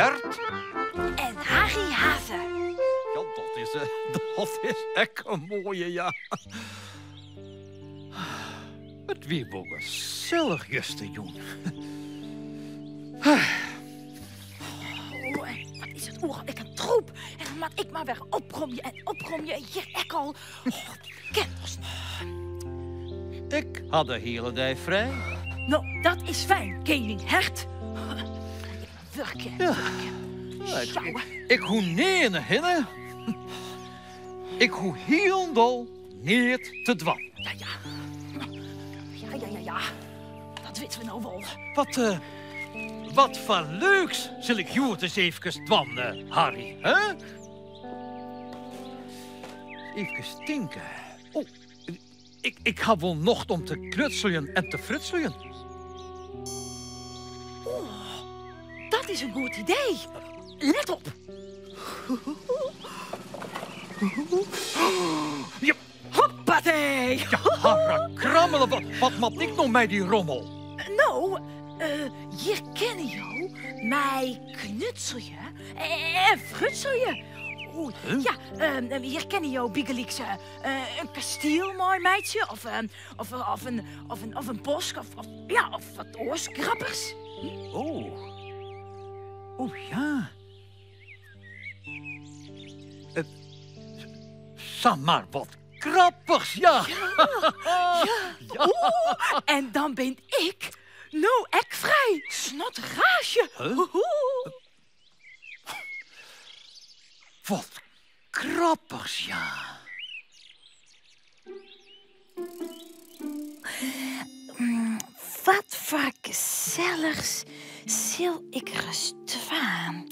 Hert. En Harry Haven. Ja, dat is echt een mooie, ja. Het wie wel gezellig, juiste jong. Oh, en wat is het oorlijk een troep. En dan moet ik maar weer opromje. Hier, ik al. Oh, ken ons nog. Ik had de hele dag vrij. Nou, dat is fijn, koning Hert. Werken. Ja. Ik hoef niet naar hinnen. Ik hoef helemaal niet te dwan. Ja. Dat weten we nou wel. Wat van leuks zal ik jou eens even dwan, Harry, hè? Even stinken. Oh, ik ga wel nog om te knutselen en te frutselen. Oh, dat is een goed idee. Let op. Ja. Hoppatee. Ja, harra krammelen, wat moet ik nog met die rommel? Nou, hier ken jou mij knutselje en frutselje. Oeh, Huh? ja, hier kennen jou Bigelix een kasteel, mooi meidje, of een bos, of wat oorkrabbers. Oh ja. Sam maar wat krappigs, ja. Ja. Oeh, en dan ben ik, nou, ek vrij, snottergaasje. Huh? Wat krappigs, ja. Wat voor gezelligs zal ik rustwaan?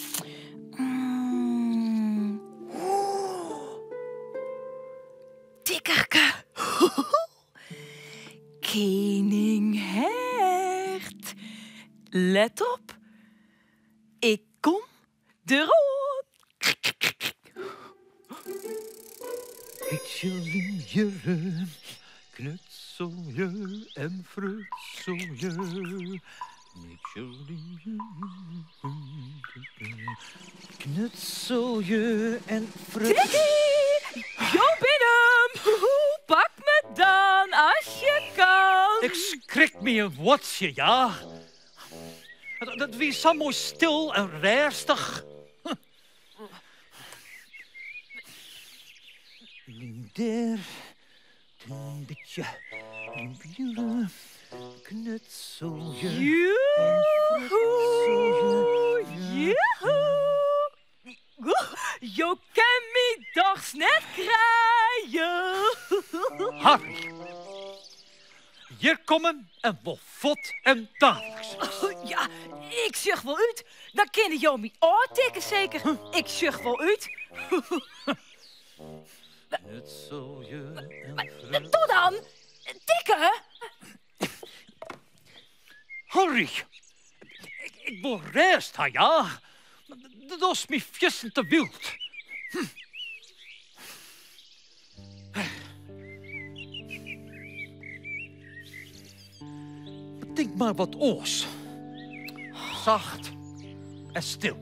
Tikkerke. Koning Hert. Let op. Ik kom erop. Ik zal in je rug knutsel je en frutsel je. Ik zal in je knutsel je en frutsel. Tikkie! Jo binnen! Pak me dan als je kan. Ik schrik me een watje, ja. Dat wie zo mooi stil en rustig. Daar, een beetje, een wielen, knutsel je. Joehoe! Joehoe! Jo kan me toch net krijgen. Harry, hier komen en wel fot en dadelijk. Ja, ik zucht wel uit. Dan kennen jou me oortikken zeker. Ik zucht wel uit. Knutsel je en Doe dan. Tikken. Harry, ik wil rest, ja. Dat is mijn vissen te wild. Bedenk maar wat oors. Zacht en stil.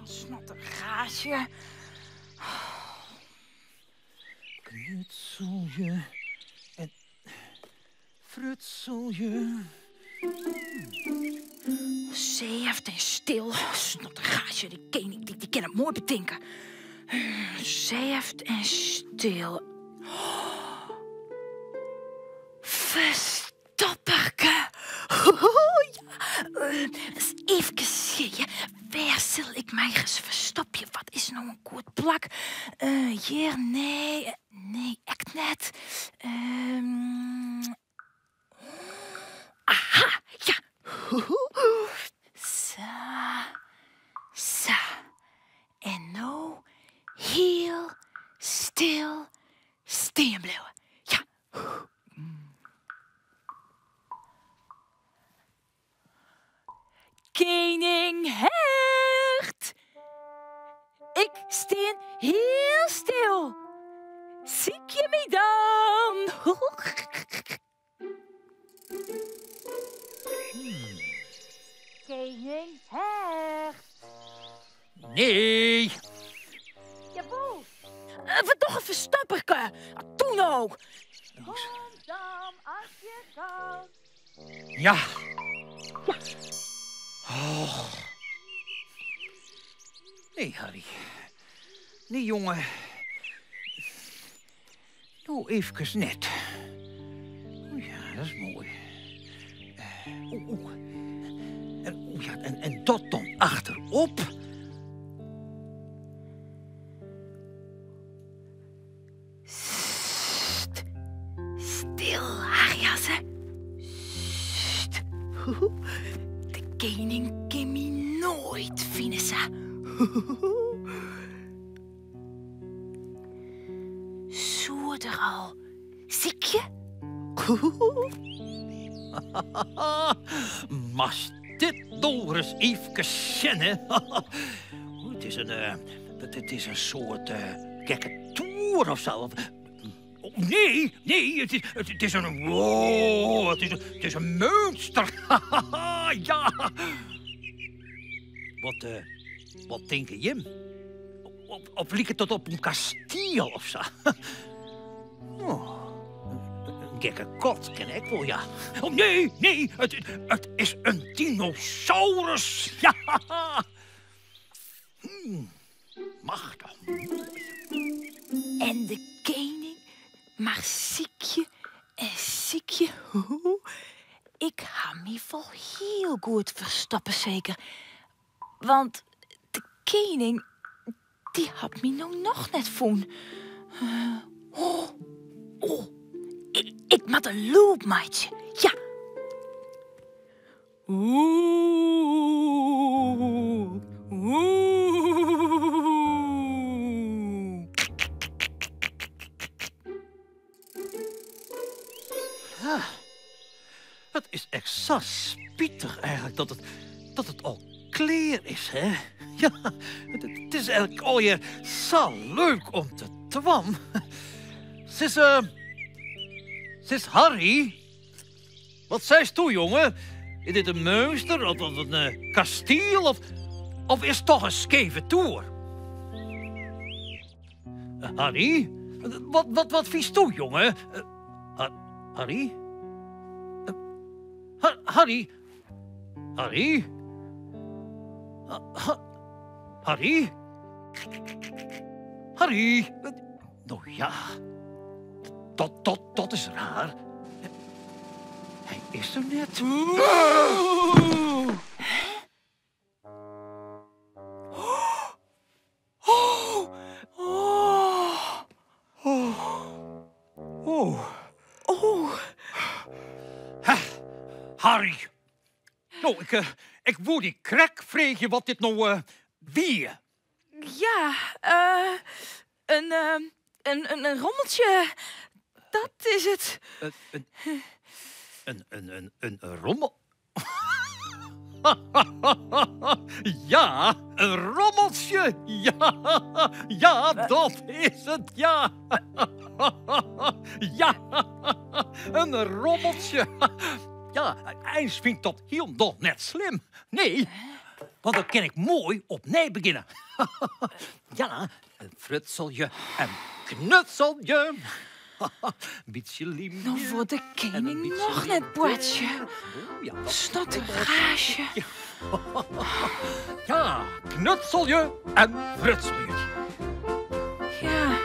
Snottergaasje. Knutsel je en frutsel je. Zeeft en stil. Snottergaasje, die koning, die kan het mooi bedenken. Zeeft en stil. Verstopperke. Eens even zien. Waar zal ik mij eens verstopje? Wat is nou een kort plak? Hier, nee, echt net. Aha, ja. Zo. En nou heel stil staan blijven. Ja. Koning Hert. Ik steen heel stil. Zie je me dan? Koning Hert. Nee. Jawel. We toch een verstopperke. Toen ook. Kom dan, als je kan. Ja. Oh. Nee, Harry. Nee, jongen. Nou, even net. Oh ja, dat is mooi. En dat dan achterop. Sst. Stil, Harriasse. Sst. De koning kan me nooit vinden, sa. Zo er al. Ziek je? Mas dit door eens even kennen. Het is een soort gekke toer of zo. Oh, nee, het is een... Wow, het is een monster. Ja. Wat denk je? Of liep het tot op een kasteel of zo? Oh. Een gekke kot ken ik wel, ja. Oh, nee, het is een dinosaurus. Ja. Machtig. En de koning, maar ziekje en ziekje. Ik ga me wel heel goed verstoppen, zeker. Want de koning, die had me nou nog net voen. Ik moet een loop, meidje. Ja. Ja, het is exact spietig eigenlijk dat het al klaar is, hè? Ja, het is eigenlijk alweer zo leuk om te twam. Sis Harry, wat zei toe, jongen? Is dit een monster of een kasteel of is het toch een scheve toer? Harry, wat vies toe, jongen? Harry? Harry? Harry? Harry? Harry? Nou ja, dat is raar. Hij is er net. Harry. Nou, ik wou die krek vragen wat dit nou wie. Ja, een rommeltje. Dat is het. Een rommel? Ja, een rommeltje. Ja, dat is het, ja. Ja, een rommeltje. Ja, eens vindt dat helemaal net slim. Nee, want dan kan ik mooi opnieuw beginnen. Ja, een frutselje en knutselje. Beetje liefje. Nou wordt de koning nog net boertje. Snottergaasje. Ja, knutselje en frutselje. Ja.